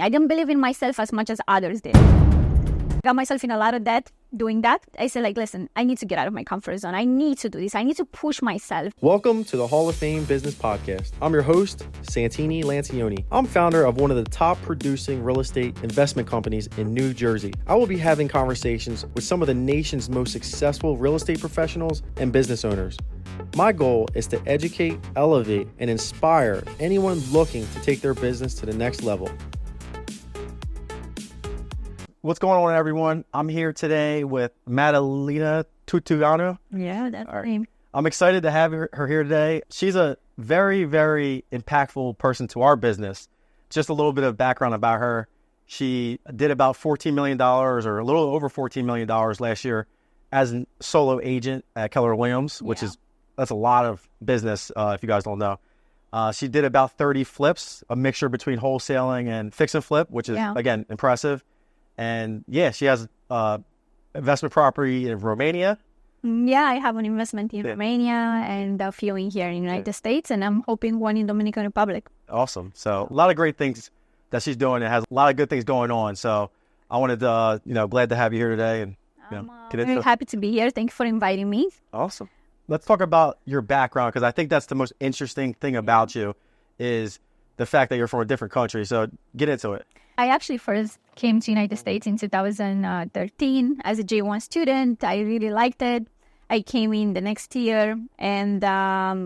I didn't believe in myself as much as others did. Got myself in a lot of debt doing that. I said, like, listen, I need to get out of my comfort zone. I need to do this. I need to push myself. Welcome to the Hall of Fame Business Podcast. I'm your host, Santini Lancioni. I'm founder of one of the top producing real estate investment companies in New Jersey. I will be having conversations with some of the nation's most successful real estate professionals and business owners. My goal is to educate, elevate, and inspire anyone looking to take their business to the next level. What's going on, everyone? I'm here today with Madalina Tutugano. Yeah, that's her name. I'm excited to have her here today. She's a very, very impactful person to our business. Just a little bit of background about her. She did about $14 million or a little over $14 million last year as a solo agent at Keller Williams, which that's a lot of business if you guys don't know. She did about 30 flips, a mixture between wholesaling and fix and flip, which is, again, impressive. And yeah, she has investment property in Romania. Yeah, I have an investment in Romania and a few in here in the United States, and I'm hoping one in Dominican Republic. Awesome. So a lot of great things that she's doing. It has a lot of good things going on. So I wanted to, glad to have you here today. And I'm very happy to be here. Thank you for inviting me. Awesome. Let's talk about your background, because I think that's the most interesting thing about you is the fact that you're from a different country. So get into it. I actually first came to the United States in 2013 as a J1 student. I really liked it. I came in the next year and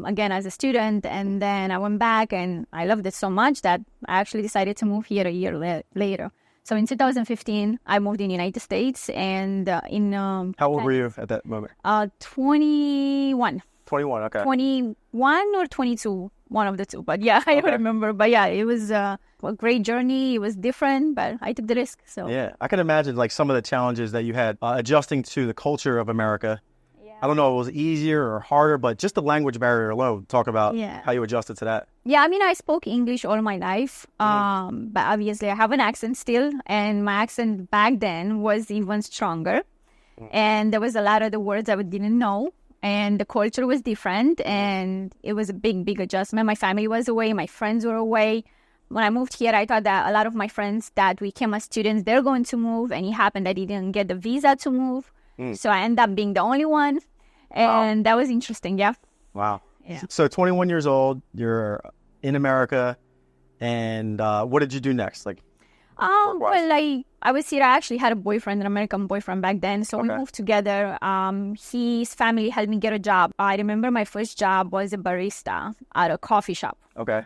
again as a student, and then I went back and I loved it so much that I actually decided to move here a year later. So in 2015, I moved in the United States and How old were you at that moment? 21. 21, okay. 21 or 22, one of the two. But yeah, I don't remember. But yeah, it was a great journey. It was different, but I took the risk. So yeah, I can imagine like some of the challenges that you had adjusting to the culture of America. Yeah. I don't know if it was easier or harder, but just the language barrier alone, talk about how you adjusted to that. Yeah, I mean, I spoke English all my life, but obviously I have an accent still, and my accent back then was even stronger. And there was a lot of the words I didn't know. And the culture was different, and it was a big, big adjustment. My family was away. My friends were away. When I moved here, I thought that a lot of my friends that we came as students, they're going to move, and it happened that I didn't get the visa to move. So I ended up being the only one, and that was interesting, Wow. Yeah. So 21 years old, you're in America, and what did you do next? Well, I was here. I actually had a boyfriend, an American boyfriend back then. So we moved together. His family helped me get a job. I remember my first job was a barista at a coffee shop. Okay.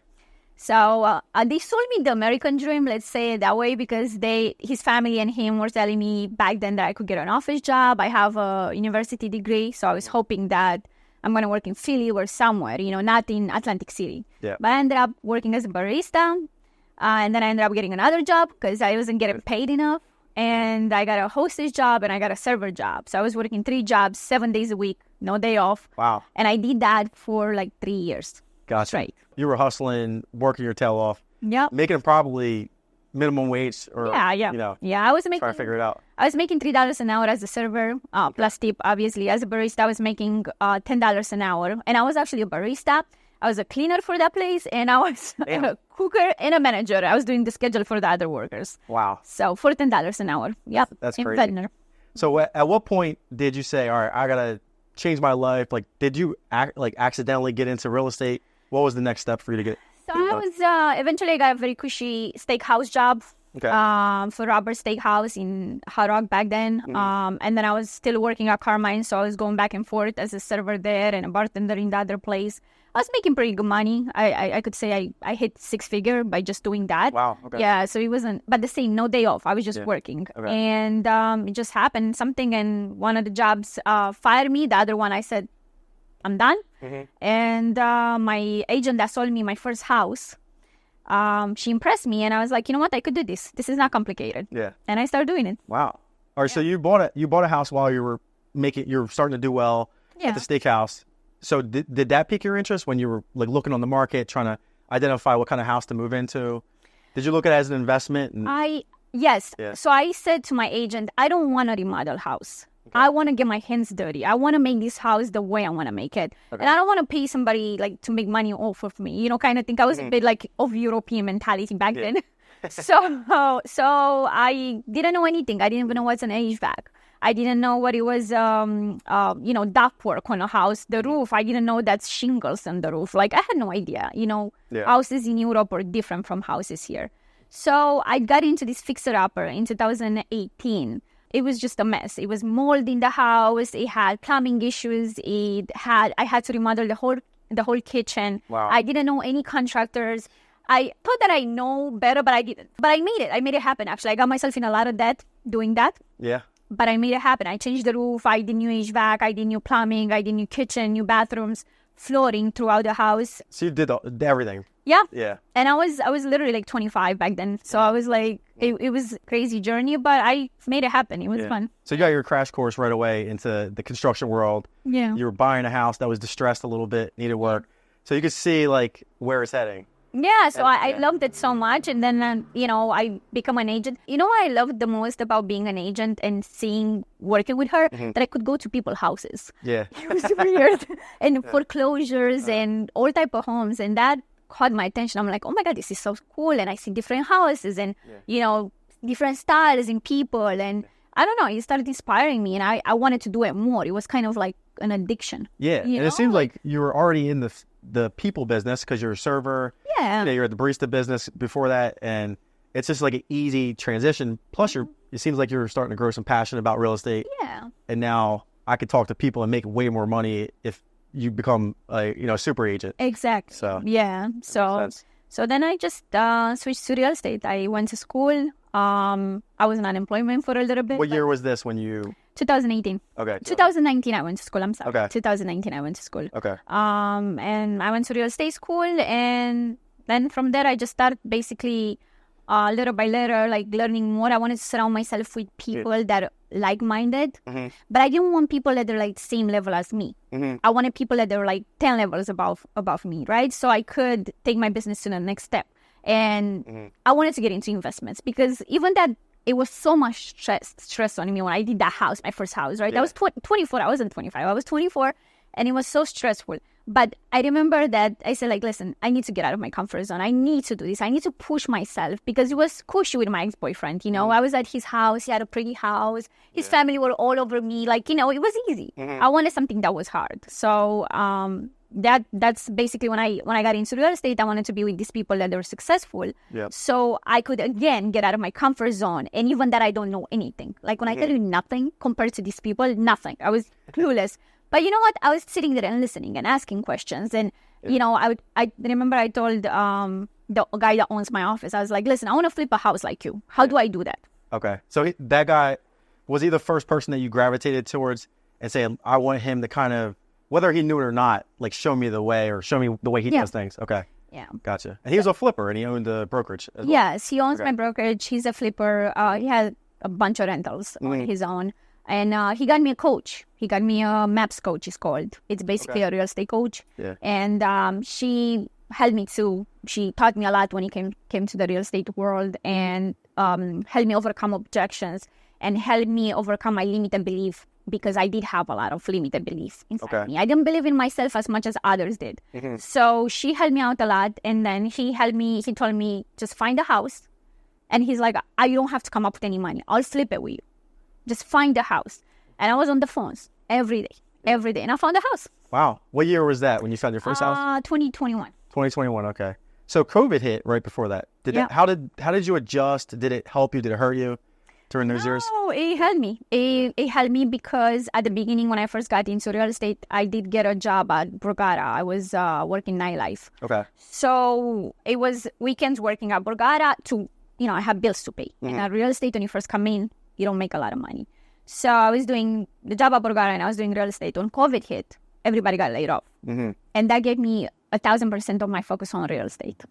So they sold me the American dream, let's say it that way, because his family and him were telling me back then that I could get an office job. I have a university degree, so I was hoping that I'm going to work in Philly or somewhere, not in Atlantic City. Yeah. But I ended up working as a barista. And then I ended up getting another job because I wasn't getting paid enough. And I got a hostess job and I got a server job. So I was working 3 jobs, 7 days a week, no day off. Wow. And I did that for like 3 years. Gotcha. Straight. You were hustling, working your tail off. Yep. Making probably minimum wage or, Yeah, I was making... trying to figure it out. I was making $3 an hour as a server, plus tip, obviously. As a barista, I was making $10 an hour. And I was actually a barista. I was a cleaner for that place, and I was a cooker and a manager. I was doing the schedule for the other workers. Wow. So for $10 an hour. Yep. That's crazy. Ventnor. So at what point did you say, all right, I got to change my life? Like, did you accidentally get into real estate? What was the next step for you to get? So I was, eventually I got a very cushy steakhouse job. Okay. For Robert Steakhouse in Hot Rock back then. And then I was still working at Carmine, so I was going back and forth as a server there and a bartender in the other place. I was making pretty good money. I could say I hit 6-figure by just doing that. Wow. Okay. Yeah, so it wasn't, but the same, no day off. I was just working. Okay. And it just happened something, and one of the jobs fired me. The other one, I said, I'm done. And my agent that sold me my first house, she impressed me, and I was like, you know what? I could do this. This is not complicated. Yeah. And I started doing it. Wow. All right. So you bought a house while you were starting to do well at the steakhouse. So did that pique your interest when you were like looking on the market, trying to identify what kind of house to move into? Did you look at it as an investment? Yes. So I said to my agent, I don't want a remodel house. Okay. I want to get my hands dirty. I want to make this house the way I want to make it. Okay. And I don't want to pay somebody like to make money off of me, kind of thing. I was a bit like of European mentality back then. So I didn't know anything. I didn't even know what's an HVAC. I didn't know what it was, ductwork on a house, the roof. I didn't know that's shingles on the roof. Like, I had no idea. Houses in Europe are different from houses here. So I got into this fixer-upper in 2018. It was just a mess. It was mold in the house. It had plumbing issues. I had to remodel the whole kitchen. Wow. I didn't know any contractors. I thought that I know better, but I didn't. But I made it. I made it happen, actually. I got myself in a lot of debt doing that. Yeah. But I made it happen. I changed the roof. I did new HVAC. I did new plumbing. I did new kitchen, new bathrooms, flooring throughout the house. So you did everything. Yeah. Yeah. And I was literally like 25 back then. So I was like, it was a crazy journey, but I made it happen. It was fun. So you got your crash course right away into the construction world. Yeah. You were buying a house that was distressed a little bit, needed work. So you could see like where it's heading. Yeah, so I loved it so much. And then, I become an agent. You know what I loved the most about being an agent and working with her? That I could go to people's houses. Yeah. It was weird. And foreclosures and all type of homes. And that caught my attention. I'm like, oh my God, this is so cool. And I see different houses and, different styles in people. And I don't know, it started inspiring me. And I wanted to do it more. It was kind of like an addiction. Yeah. And it seems like you were already in the people business because you're a server. Yeah. You're at the barista business before that. And it's just like an easy transition. Plus, it seems like you're starting to grow some passion about real estate. Yeah. And now I could talk to people and make way more money if you become a super agent. Exactly. So yeah. So then I just switched to real estate. I went to school. I was in unemployment for a little bit. What year was this when you? 2018. Okay. 2019 I went to school. I'm sorry. Okay. 2019 I went to school. Okay. And I went to real estate school, and then from there I just started basically little by little, like learning more. I wanted to surround myself with people that are like-minded, but I didn't want people that are like the same level as me. I wanted people that are like 10 levels above me, right? So I could take my business to the next step. And I wanted to get into investments because even that, it was so much stress on me when I did that house, my first house, right? Yeah. I was 24. I wasn't 25. I was 24, and it was so stressful. But I remember that I said, like, listen, I need to get out of my comfort zone. I need to do this. I need to push myself because it was cushy with my ex-boyfriend. I was at his house. He had a pretty house. His family were all over me. Like, it was easy. I wanted something that was hard. So that's basically when I got into real estate. I wanted to be with these people that were successful. Yep. So I could, again, get out of my comfort zone. And even that I don't know anything. Like, when I tell you nothing compared to these people, nothing. I was clueless. But you know what? I was sitting there and listening and asking questions. And, I remember I told the guy that owns my office, I was like, listen, I want to flip a house like you. How do I do that? Okay. So that guy, was he the first person that you gravitated towards and say, I want him to kind of, whether he knew it or not, like show me the way or show me the way he does things? Okay. Yeah. Gotcha. And he was a flipper and he owned the brokerage as well. Yes, he owns my brokerage. He's a flipper. He had a bunch of rentals on his own. And he got me a coach. He got me a MAPS coach, it's called. It's basically a real estate coach. Yeah. And she helped me she taught me a lot when it came to the real estate world and helped me overcome objections and helped me overcome my limited belief because I did have a lot of limited belief inside me. I didn't believe in myself as much as others did. So she helped me out a lot. And then he told me, just find a house. And he's like, you don't have to come up with any money. I'll flip it with you. Just find a house. And I was on the phones every day. And I found a house. Wow. What year was that when you found your first house? 2021. 2021. Okay. So COVID hit right before that. How did you adjust? Did it help you? Did it hurt you during those years? No, it helped me. It helped me because at the beginning when I first got into real estate, I did get a job at Borgata. I was working nightlife. Okay. So it was weekends working at Borgata to, I have bills to pay. And at real estate, when you first come in, you don't make a lot of money. So I was doing the job at Borgata and I was doing real estate. When COVID hit, everybody got laid off. And that gave me 1,000% of my focus on real estate.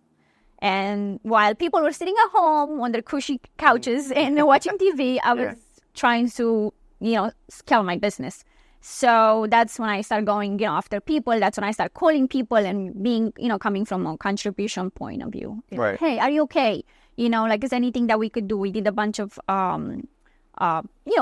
And while people were sitting at home on their cushy couches and watching TV, I was trying to, scale my business. So that's when I started going, after people. That's when I started calling people and being, coming from a contribution point of view. Right. Hey, are you okay? Is there anything that we could do? We did a bunch of,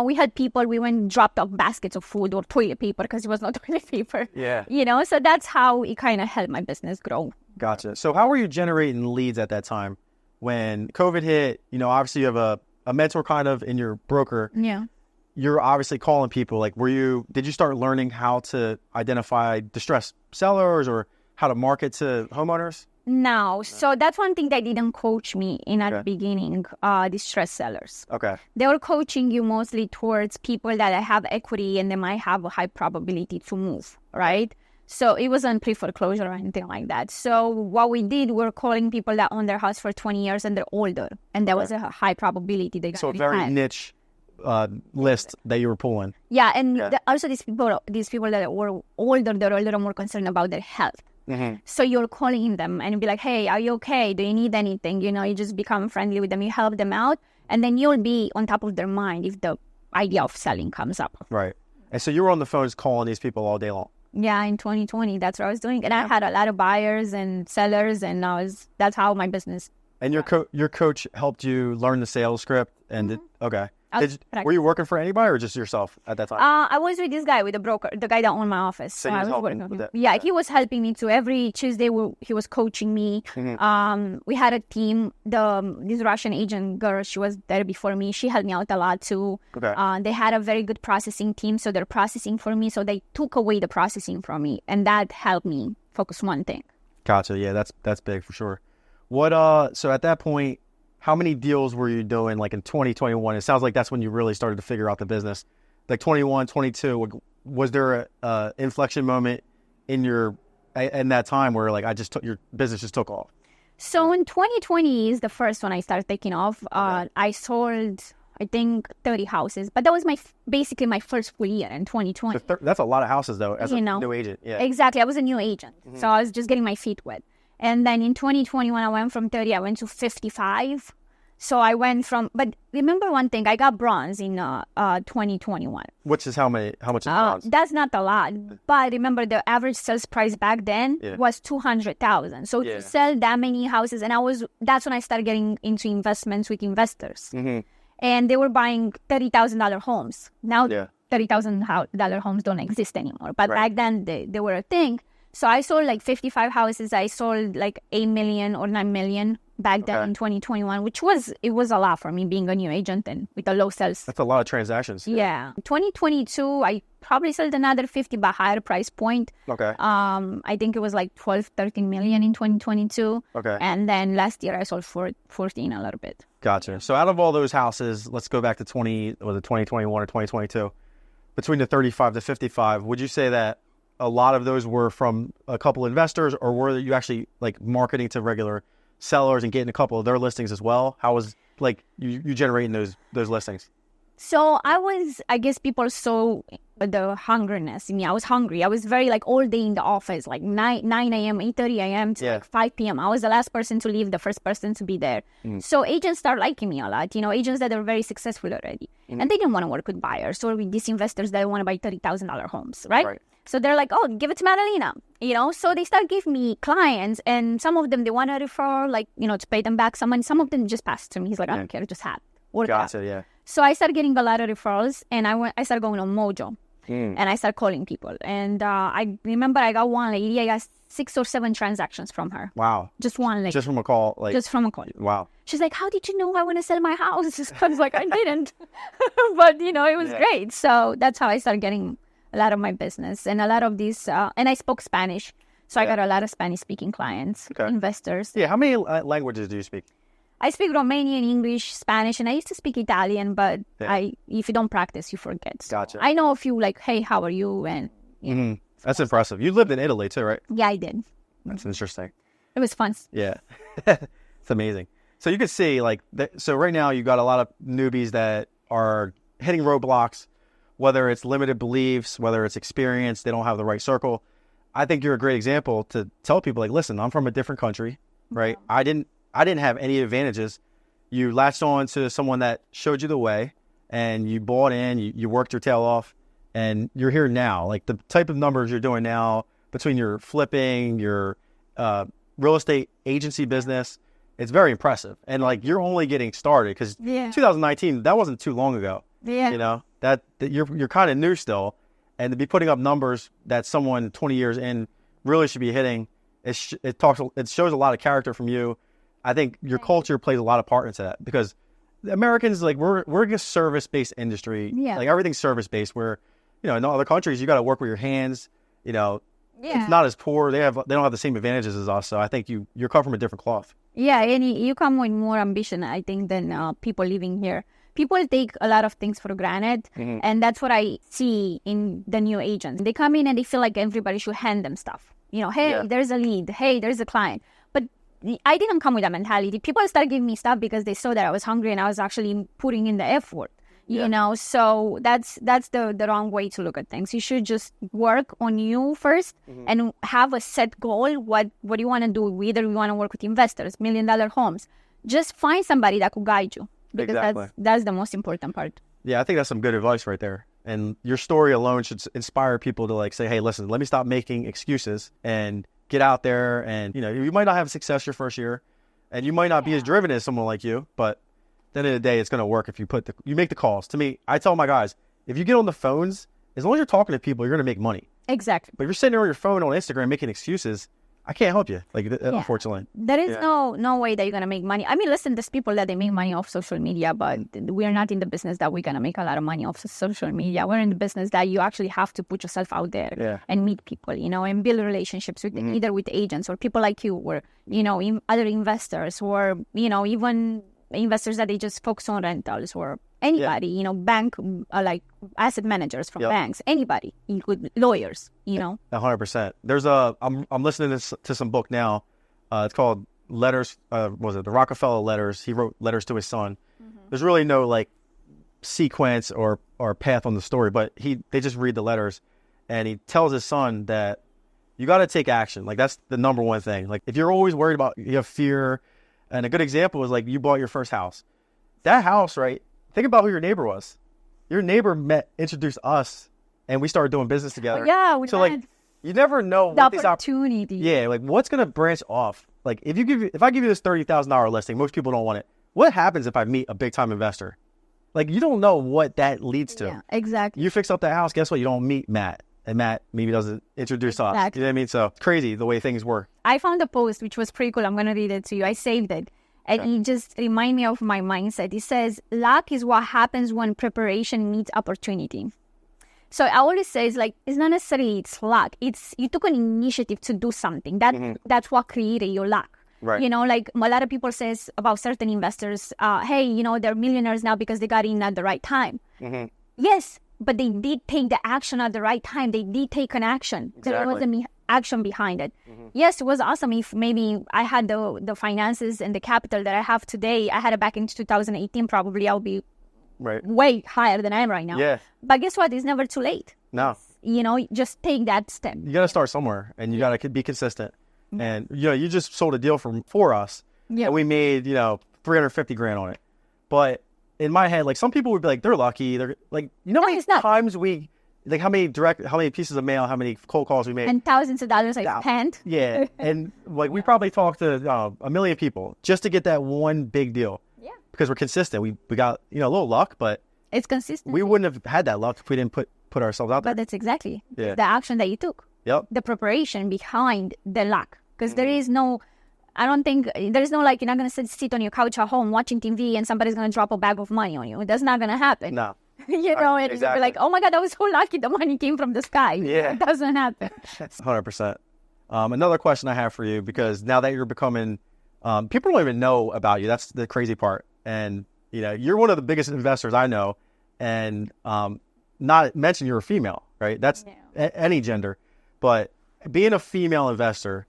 we had people, we went and dropped off baskets of food or toilet paper because it was not toilet paper. Yeah. So that's how it kind of helped my business grow. Gotcha. So how were you generating leads at that time? when COVID hit, you know, obviously you have a mentor kind of in your broker. Yeah. You're obviously calling people. Like, did you start learning how to identify distressed sellers or how to market to homeowners? No. So that's one thing they didn't coach me in at the beginning, distressed sellers. Okay. They were coaching you mostly towards people that have equity and they might have a high probability to move, right? So it wasn't pre-foreclosure or anything like that. So what we did, we were calling people that own their house for 20 years and they're older. And there was a high probability they got So a very niche list that you were pulling. Yeah, and also these people that were older, they're a little more concerned about their health. Mm-hmm. So you're calling them and be like, hey, are you okay? Do you need anything? You know, you just become friendly with them. You help them out. And then you'll be on top of their mind if the idea of selling comes up. Right. And so you were on the phones calling these people all day long. Yeah, in 2020, that's what I was doing. And I had a lot of buyers and sellers, and that's how my business. And your coach helped you learn the sales script? And okay. Were you working for anybody or just yourself at that time? I was with this guy, with the broker, the guy that owned my office. So I was helping with that? Yeah, he was helping me too. Every Tuesday, he was coaching me. Mm-hmm. We had a team. This Russian agent girl, she was there before me. She helped me out a lot too. Okay. They had a very good processing team, so they're processing for me. So they took away the processing from me, and that helped me focus one thing. Gotcha. Yeah, that's big for sure. So at that point, how many deals were you doing like in 2021? It sounds like that's when you really started to figure out the business. Like 21, 22, was there a inflection moment in that time where like your business just took off? So in 2020 is the first one I started taking off. I sold, I think, 30 houses, but that was basically my first full year in 2020. That's a lot of houses though, as a new agent. Yeah, exactly. I was a new agent, so I was just getting my feet wet. And then in 2021, I went from 30, I went to 55. So I went but remember one thing, I got bronze in 2021. Which is how much is bronze? That's not a lot. But remember, the average sales price back then was $200,000. So to sell that many houses, and that's when I started getting into investments with investors. Mm-hmm. And they were buying $30,000 homes. Now $30,000 homes don't exist anymore. But back then, they were a thing. So I sold like 55 houses. I sold like 8 million or 9 million back then in 2021, which was a lot for me being a new agent and with a low sales. That's a lot of transactions. Yeah. 2022, I probably sold another 50 but higher price point. Okay. I think it was like 12, 13 million in 2022. Okay. And then last year I sold 14 a little bit. Gotcha. So out of all those houses, let's go back to 2021 or 2022. Between the 35 to 55, would you say that a lot of those were from a couple investors, or were you actually like marketing to regular sellers and getting a couple of their listings as well? How was like you generating those listings? So I guess people saw the hungriness in me. I was hungry. I was very like all day in the office, like 9 a.m., 8:30 a.m. to like 5 p.m. I was the last person to leave, the first person to be there. So agents start liking me a lot, agents that are very successful already. And they didn't want to work with buyers or with these investors that want to buy $30,000 homes, right? So they're like, oh, give it to Madalina, So they start giving me clients, and some of them, they want to refer, like, to pay them back some money. Some of them just pass to me. He's like, I don't care, just have it. Gotcha, yeah. So I started getting a lot of referrals, and I started going on Mojo, and I started calling people. And I remember I got one lady, I got 6 or 7 transactions from her. Wow. Just one lady. Just from a call? Just from a call. Wow. She's like, how did you know I want to sell my house? I was like, I didn't. But, it was great. So that's how I started getting a lot of my business and a lot of these, and I spoke Spanish. So I got a lot of Spanish-speaking clients, investors. Yeah, how many languages do you speak? I speak Romanian, English, Spanish, and I used to speak Italian, but if you don't practice, you forget. Gotcha. I know a few, like, hey, how are you? And That's impressive. You lived in Italy too, right? Yeah, I did. That's interesting. It was fun. Yeah. It's amazing. So you can see, like, so right now you got a lot of newbies that are hitting roadblocks, whether it's limited beliefs, whether it's experience, they don't have the right circle. I think you're a great example to tell people, like, listen, I'm from a different country, right? I didn't have any advantages. You latched on to someone that showed you the way, and you bought in, you worked your tail off, and you're here now. Like, the type of numbers you're doing now between your flipping, your real estate agency business, it's very impressive. And, like, you're only getting started because 2019, that wasn't too long ago. Yeah. That you're kind of new still, and to be putting up numbers that someone 20 years in really should be hitting, it shows a lot of character from you I think your culture plays a lot of part into that because the Americans, like we're a service-based industry. Yeah. Like everything's service-based where, you know, in other countries, you got to work with your hands, you know, Yeah. it's not as poor. They don't have the same advantages as us. So I think you're cut from a different cloth. Yeah, and you come with more ambition, I think, than people living here. People take a lot of things for granted, and that's what I see in the new agents. They come in and they feel like everybody should hand them stuff. You know, hey, there's a lead. Hey, there's a client. But I didn't come with that mentality. People started giving me stuff because they saw that I was hungry and I was actually putting in the effort. You know, so that's the wrong way to look at things. You should just work on you first and have a set goal. What do you want to do? Whether you want to work with investors, $1 million homes, just find somebody that could guide you because that's the most important part. Yeah, I think that's some good advice right there. And your story alone should inspire people to like say, hey, listen, let me stop making excuses and get out there. And, you know, you might not have success your first year and you might not be as driven as someone like you, but at the end of the day, it's going to work if you you make the calls. To me, I tell my guys, if you get on the phones, as long as you're talking to people, you're going to make money. Exactly. But if you're sitting there on your phone on Instagram making excuses, I can't help you. Like, unfortunately. There is no way that you're going to make money. I mean, listen, there's people that they make money off social media, but we're not in the business that we're going to make a lot of money off social media. We're in the business that you actually have to put yourself out there and meet people, you know, and build relationships with either with agents or people like you or, you know, other investors or, you know, even investors that they just focus on rentals or anybody, you know, bank, like asset managers from banks, anybody, include lawyers, you know. 100%. There's I'm listening to some book now. It's called Letters, was it the Rockefeller Letters? He wrote letters to his son. There's really no like sequence or path on the story, but they just read the letters and he tells his son that you got to take action. Like that's the number one thing. Like if you're always worried about, you have fear. And a good example is like you bought your first house. That house, right? Think about who your neighbor was. Your neighbor introduced us, and we started doing business together. Yeah, so like you never know the what opportunity. Like what's gonna branch off. Like if I give you this $30,000 listing, most people don't want it. What happens if I meet a big time investor? Like you don't know what that leads to. Yeah, exactly. You fix up that house, guess what? You don't meet Matt. And Matt maybe doesn't introduce us. You know what I mean? So crazy the way things work. I found a post which was pretty cool. I'm going to read it to you. I saved it. And it just reminded me of my mindset. It says, luck is what happens when preparation meets opportunity. So I always say it's like, it's not necessarily it's luck. It's you took an initiative to do something. That's what created your luck. Right. You know, like a lot of people says about certain investors, hey, you know, they're millionaires now because they got in at the right time. Yes. But they did take the action at the right time. They did take an action. Exactly. There was an action behind it. Yes, it was awesome if maybe I had the finances and the capital that I have today. I had it back in 2018. Probably I'll be way higher than I am right now. Yeah. But guess what? It's never too late. No. You know, just take that step. You got to start somewhere, and you got to be consistent. And, you know, you just sold a deal for us, and we made, you know, $350,000 on it. But in my head, like some people would be like, they're lucky. They're like, you know, how many times like how many pieces of mail, how many cold calls we made, and thousands of dollars I spent. Yeah, and like we probably talked to a million people just to get that one big deal. Yeah, because we're consistent. We got a little luck, but it's consistent. We wouldn't have had that luck if we didn't put ourselves out there. But that's exactly the action that you took. Yep, the preparation behind the luck, because there is no. I don't think there's no like you're not going to sit on your couch at home watching TV and somebody's going to drop a bag of money on you. That's not going to happen. No. You know, and you'll be like, oh my God, I was so lucky the money came from the sky. Yeah. It doesn't happen. 100%. Another question I have for you, because now that you're becoming, people don't even know about you. That's the crazy part. And, you know, you're one of the biggest investors I know. And not mention you're a female, right? That's any gender. But being a female investor,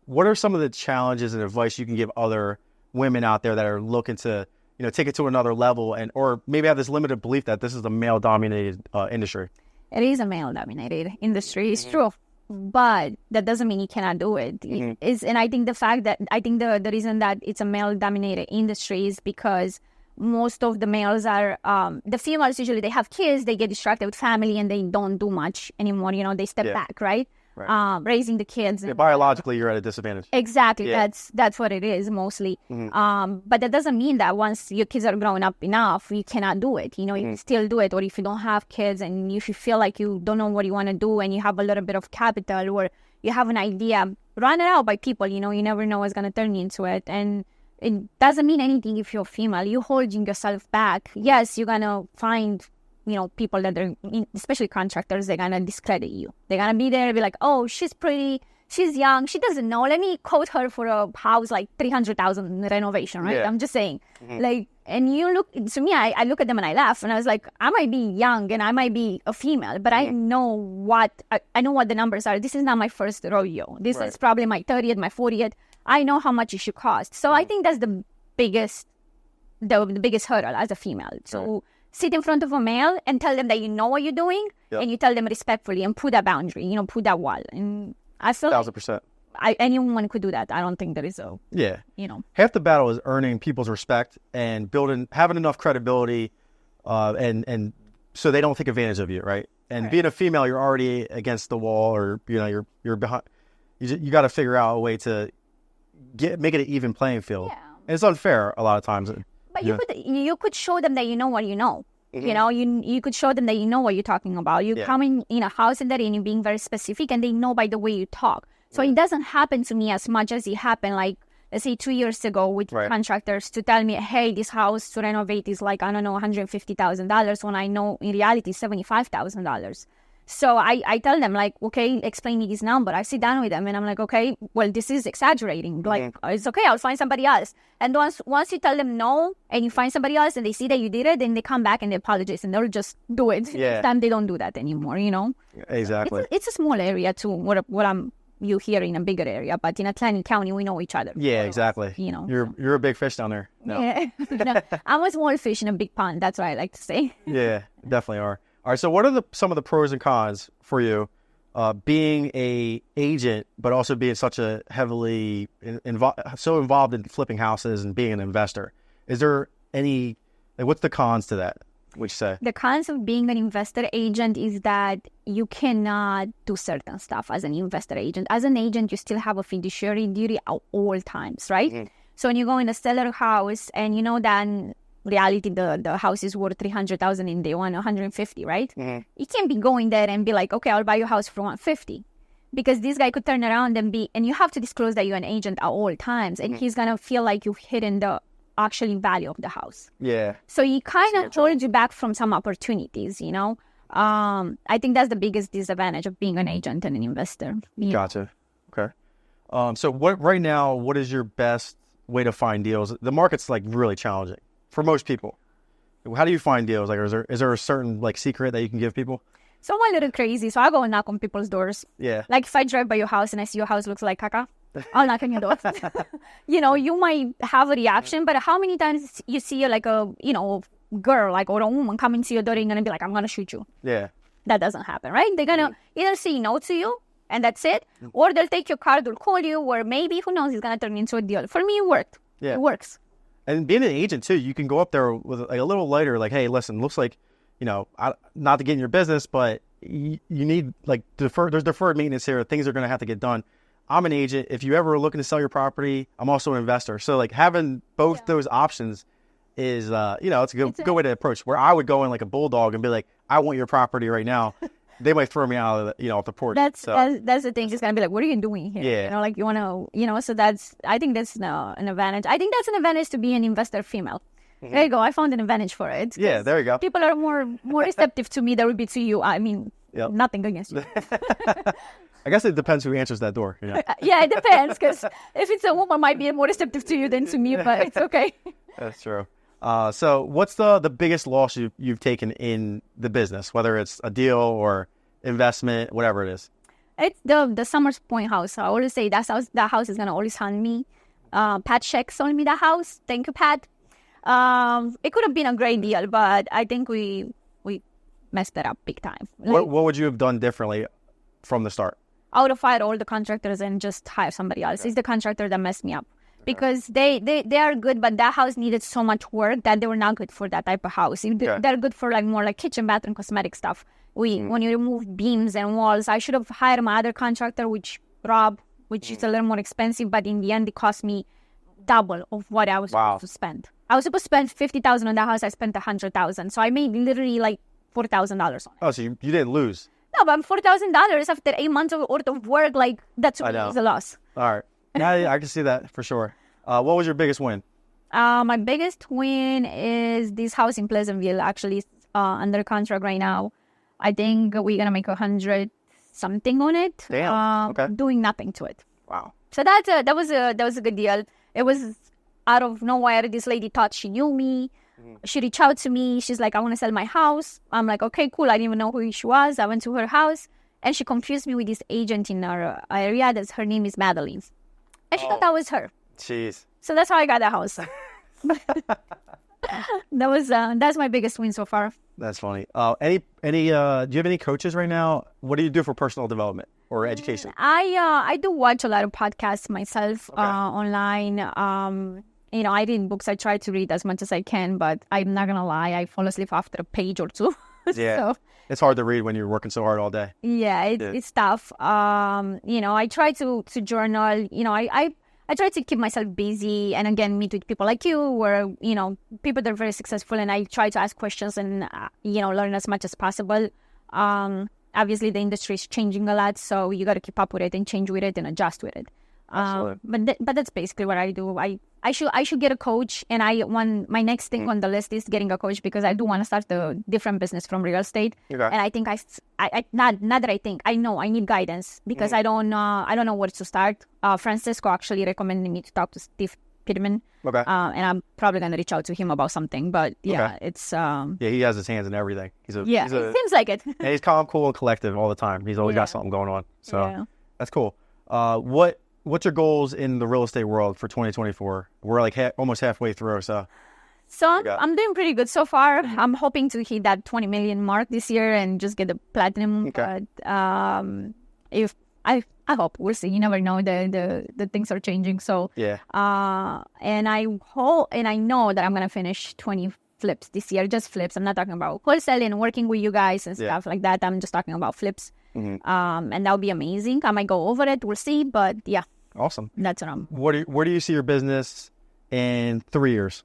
what are some of the challenges and advice you can give other women out there that are looking to, you know, take it to another level or maybe have this limited belief that this is a male-dominated industry? It is a male-dominated industry. It's true. But that doesn't mean you cannot do it. And I think the reason that it's a male-dominated industry is because most of the males are, the females usually, they have kids, they get distracted with family and they don't do much anymore. You know, they step back, right? Raising the kids. Biologically, you're at a disadvantage. Exactly. Yeah. That's what it is mostly. But that doesn't mean that once your kids are growing up enough, you cannot do it. You know, you can still do it. Or if you don't have kids and if you feel like you don't know what you want to do and you have a little bit of capital or you have an idea, run it out by people. You know, you never know what's going to turn into it. And it doesn't mean anything if you're female. You're holding yourself back. Yes, you're going to find, people that are, especially contractors, they're going to discredit you. They're going to be there and be like, oh, she's pretty, she's young, she doesn't know. Let me quote her for a house like 300,000 renovation, right? Yeah. I'm just saying. And you look, to me, I look at them and I laugh. And I was like, I might be young and I might be a female, but I know I know what the numbers are. This is not my first rodeo. This is probably my 30th, my 40th. I know how much it should cost. So I think that's the biggest hurdle as a female. So sit in front of a male and tell them that you know what you're doing, and you tell them respectfully and put a boundary, put that wall. And I feel 1,000%. Anyone could do that. I don't think there is a, half the battle is earning people's respect and having enough credibility, and so they don't take advantage of you, right? And being a female, you're already against the wall, or you're behind. You got to figure out a way to make it an even playing field. Yeah. And it's unfair a lot of times. But you could show them that you know what you know. You could show them that you know what you're talking about. You come in a house and you're being very specific, and they know by the way you talk. So it doesn't happen to me as much as it happened, like, let's say 2 years ago with contractors to tell me, hey, this house to renovate is like, I don't know, $150,000, when I know in reality $75,000. So I tell them, like, okay, explain me this number. I sit down with them and I'm like, okay, well, this is exaggerating. Like, it's okay, I'll find somebody else. And once you tell them no and you find somebody else and they see that you did it, then they come back and they apologize and they'll just do it. Yeah. Next time they don't do that anymore, Exactly. It's a small area too, what you hear in a bigger area, but in Atlantic County, we know each other. Yeah, exactly. You're a big fish down there. No. Yeah. No, I'm a small fish in a big pond. That's what I like to say. Yeah, definitely are. All right. So what are some of the pros and cons for you, being a agent, but also being such a heavily involved in flipping houses and being an investor? Is there any, what's the cons to that? Would you say? The cons of being an investor agent is that you cannot do certain stuff as an investor agent. As an agent, you still have a fiduciary duty at all times, right? So when you go in a seller house and you know that in reality the house is worth $300,000 and they want $150,000, right? You can't be going there and be like, okay, I'll buy your house for $150,000, because this guy could turn around and you have to disclose that you're an agent at all times, and he's gonna feel like you've hidden the actually value of the house. Yeah. So he kind of holds you back from some opportunities, I think that's the biggest disadvantage of being an agent and an investor. Gotcha. Okay. So right now, what is your best way to find deals? The market's like really challenging for most people. How do you find deals? Like, is there a certain like secret that you can give people? So I'm a little crazy. So I go and knock on people's doors. Yeah. Like if I drive by your house and I see your house looks like caca, I'll knock on your door. You might have a reaction, but how many times you see like a, girl like or a woman coming to your door and gonna be like, I'm gonna shoot you. Yeah. That doesn't happen, right? They're gonna either say no to you and that's it, or they'll take your card, they'll call you, or maybe, who knows, it's gonna turn into a deal. For me, it worked. Yeah. It works. And being an agent too, you can go up there with like a little lighter, like, hey, listen, looks like, not to get in your business, but you need like there's deferred maintenance here. Things are going to have to get done. I'm an agent. If you ever are looking to sell your property, I'm also an investor. So like having both those options is, it's a good way to approach. Where I would go in like a bulldog and be like, I want your property right now. They might throw me out of the, off the porch. That's the thing. It's gonna be like, what are you doing here? Yeah. Like you wanna, so I think that's an advantage. I think that's an advantage to be an investor female. Mm-hmm. There you go. I found an advantage for it. Yeah, there you go. People are more receptive to me than would be to you. I mean, nothing against you. I guess it depends who answers that door. Yeah, it depends, because if it's a woman, might be more receptive to you than to me, but it's okay. That's true. So what's the biggest loss you've taken in the business, whether it's a deal or investment, whatever it is? It's the Summers Point house. I always say that house is going to always haunt me. Pat Sheck sold me that house. Thank you, Pat. It could have been a great deal, but I think we messed that up big time. What would you have done differently from the start? I would have fired all the contractors and just hire somebody else. It's the contractor that messed me up. Because they are good, but that house needed so much work that they were not good for that type of house. They're good for like more like kitchen, bathroom, cosmetic stuff. When you remove beams and walls, I should have hired my other contractor, which is a little more expensive, but in the end, it cost me double of what I was supposed to spend. I was supposed to spend $50,000 on that house. I spent $100,000, so I made literally like $4,000 on it. Oh, so you didn't lose? No, but $4,000 after 8 months worth of work, like that's a loss. All right. Yeah, I can see that for sure. What was your biggest win? My biggest win is this house in Pleasantville, actually under contract right now. I think we're going to make 100 something on it. Damn. Okay. Doing nothing to it. Wow. So that was a good deal. It was out of nowhere. This lady thought she knew me. She reached out to me. She's like, I want to sell my house. I'm like, okay, cool. I didn't even know who she was. I went to her house and she confused me with this agent in our area. Her name is Madalina. And she thought that was her. Jeez. So that's how I got the house. That's my biggest win so far. That's funny. Do you have any coaches right now? What do you do for personal development or education? I do watch a lot of podcasts myself online. I read books. I try to read as much as I can, but I'm not gonna lie, I fall asleep after a page or two. Yeah, so, it's hard to read when you're working so hard all day. Yeah, it's tough. I try to journal. I try to keep myself busy and again meet with people like you where, people that are very successful, and I try to ask questions and, learn as much as possible. Obviously the industry is changing a lot, so you got to keep up with it and change with it and adjust with it. But that's basically what I do. I should get a coach, and my next thing on the list is getting a coach because I do want to start a different business from real estate. Okay. And I think I know I need guidance because I don't know where to start. Francisco actually recommended me to talk to Steve Pittman. Okay. And I'm probably gonna reach out to him about something. But it's he has his hands in everything. It seems like it. And he's calm, cool, and collective all the time. He's always got something going on. So that's cool. What's your goals in the real estate world for 2024? We're like almost halfway through, so I'm doing pretty good so far. I'm hoping to hit that 20 million mark this year and just get the platinum. Okay. But if I hope, we'll see. You never know. The things are changing. So and I hope and I know that I'm gonna finish 20 flips this year. Just flips. I'm not talking about wholesaling, working with you guys and stuff like that. I'm just talking about flips. And that'll be amazing. I might go over it. We'll see. But yeah. Awesome. That's what I'm. Where do you see your business in 3 years?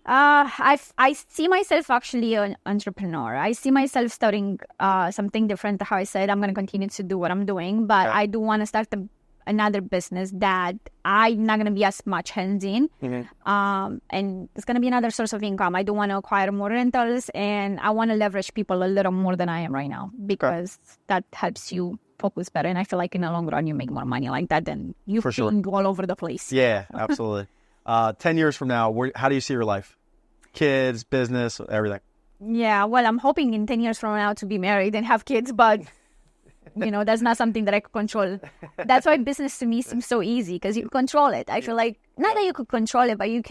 I see myself actually an entrepreneur. I see myself starting something different. How I said, I'm going to continue to do what I'm doing, but I do want to start another business that I'm not going to be as much hands in. And it's going to be another source of income. I do want to acquire more rentals, and I want to leverage people a little more than I am right now because that helps you focus better. And I feel like in the long run, you make more money like that than you being all over the place. Yeah, absolutely. 10 years from now, how do you see your life? Kids, business, everything. Yeah, well, I'm hoping in 10 years from now to be married and have kids, but that's not something that I could control. That's why business to me seems so easy because you control it. I feel like not that you could control it, but you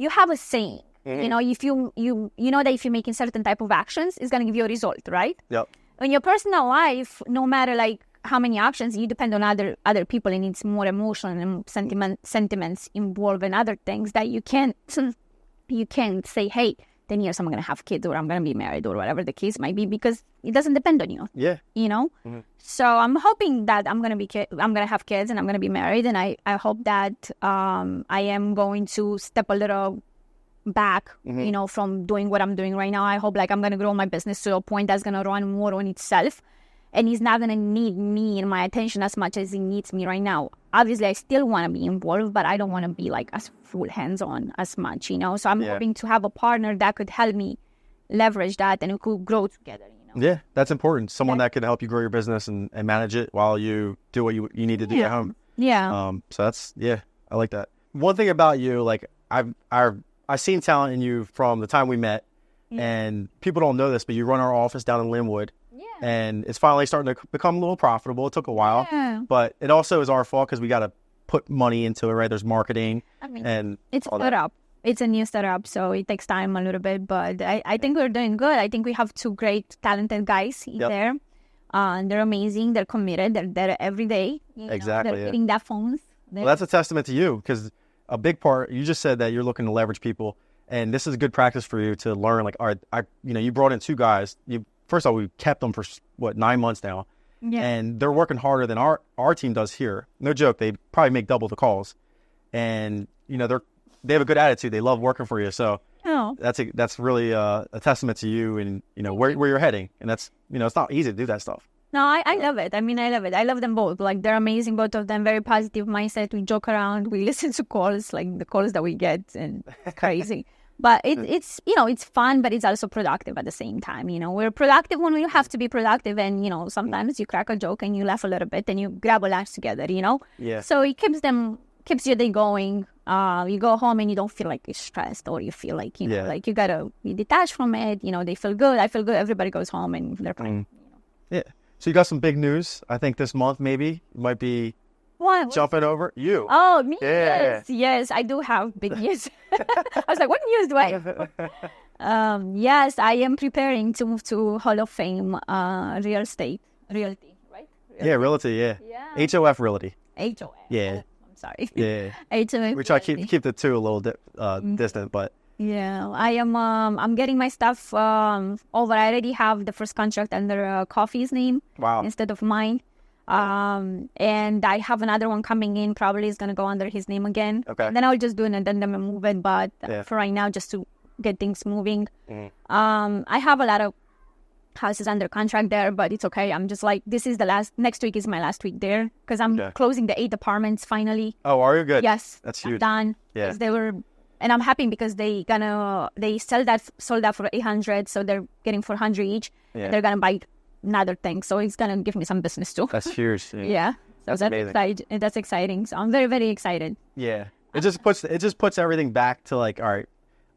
have a saying. If you know that if you're making certain type of actions, it's going to give you a result, right? Yep. In your personal life, no matter like how many actions, you depend on other people, and it's more emotion and sentiments involved and other things that you can't say, hey, 10 years I'm going to have kids or I'm going to be married or whatever the case might be, because it doesn't depend on you. Yeah. So I'm hoping that I'm going to have kids and I'm going to be married, and I hope that I am going to step a little back, from doing what I'm doing right now. I hope like I'm going to grow my business to a point that's going to run more on itself, and he's not going to need me and my attention as much as he needs me right now. Obviously, I still want to be involved, but I don't want to be like as full hands-on as much, So I'm hoping to have a partner that could help me leverage that, and we could grow together, Yeah, that's important. Someone that could help you grow your business and manage it while you do what you need to do at home. Yeah. So that's, I like that. One thing about you, like I've seen talent in you from the time we met, and people don't know this, but you run our office down in Linwood. And it's finally starting to become a little profitable. It took a while, but it also is our fault because we got to put money into it, right? There's marketing. And it's a startup. It's a new startup, so it takes time a little bit, but I think we're doing good. I think we have two great, talented guys there. They're amazing. They're committed. They're there every day. Exactly. They're hitting that phones. Well, that's a testament to you, because a big part, you just said that you're looking to leverage people, and this is good practice for you to learn. Like, all right, you brought in two guys. First of all, we kept them for 9 months now, and they're working harder than our team does here. No joke, they probably make double the calls, and they have a good attitude. They love working for you, so that's really a testament to you and where you're heading. And that's it's not easy to do that stuff. No, I love it. I mean, I love it. I love them both. Like, they're amazing, both of them. Very positive mindset. We joke around. We listen to calls, like the calls that we get, and it's crazy. But it's, you know, it's fun, but it's also productive at the same time. You know, we're productive when we have to be productive. And, you know, sometimes you crack a joke and you laugh a little bit and you grab a lunch together, you know? Yeah. So it keeps your day going. You go home and you don't feel like you're stressed, or you feel like, you know, like you got to be detached from it. You know, they feel good. I feel good. Everybody goes home and they're fine. Yeah. So you got some big news. I think this month maybe you might be jumping over you. Oh, me? Yeah. Yes, I do have big news. I was like, what news do I have? Yes, I am preparing to move to Hall of Fame realty, right? Realty, yeah. HOF Realty. HOF. Yeah. I'm sorry. Yeah. HOF. We try to keep the two a little distant, but. Yeah, I am. I'm getting my stuff over. I already have the first contract under Coffee's name instead of mine. And I have another one coming in. Probably is gonna go under his name again. Okay. And then I'll just do an addendum and move it. But for right now, just to get things moving. I have a lot of houses under contract there, but it's okay. I'm just like, this is the last. Next week is my last week there because I'm closing the 8 apartments finally. Oh, are you good? Yes, that's huge. I'm done. Yeah. They were. And I'm happy because they sold that for 800, so they're getting 400 each. Yeah. And they're gonna buy another thing, so it's gonna give me some business too. That's huge. Yeah. So that's exciting. So I'm very, very excited. Yeah. It just puts everything back to like, all right,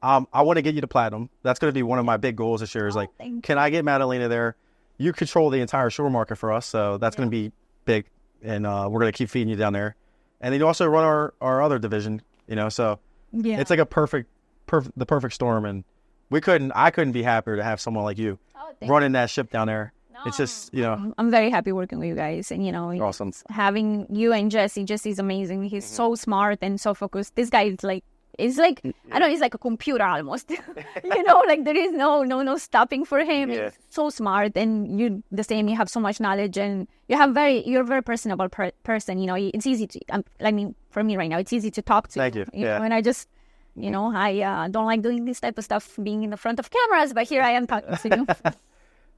I want to get you to platinum. That's gonna be one of my big goals this year. Is like, can I get Madalina there? You control the entire shore market for us, so that's gonna be big, and we're gonna keep feeding you down there. And then you also run our other division, you know, so. Yeah. It's like a the perfect storm, and I couldn't be happier to have someone like you running that ship down there. No. It's just, you know. I'm very happy working with you guys, and, you know. Awesome. Having you and Jesse's amazing. He's so smart and so focused. This guy is like, I don't know, he's like a computer almost. You know, like there is no stopping for him. Yeah. He's so smart, and you the same. You have so much knowledge, and you're a very personable person. You know, it's easy to. I mean, for me right now, it's easy to talk to. Thank you. You know, and I just, you know, I don't like doing this type of stuff, being in the front of cameras, but here I am talking to you.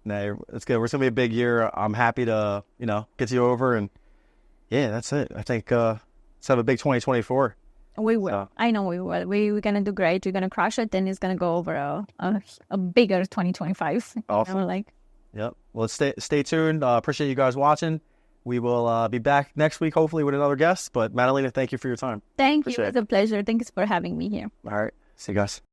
No, it's good. We're gonna be a big year. I'm happy to, you know, get you over, and yeah, that's it. I think let's have a big 2024. We will. So. I know we will. We're going to do great. We're going to crush it. Then it's going to go over a bigger 2025. Awesome. Yep. Well, stay tuned. Appreciate you guys watching. We will be back next week, hopefully, with another guest. But Madalina, thank you for your time. Thank you. It was a pleasure. Thanks for having me here. All right. See you guys.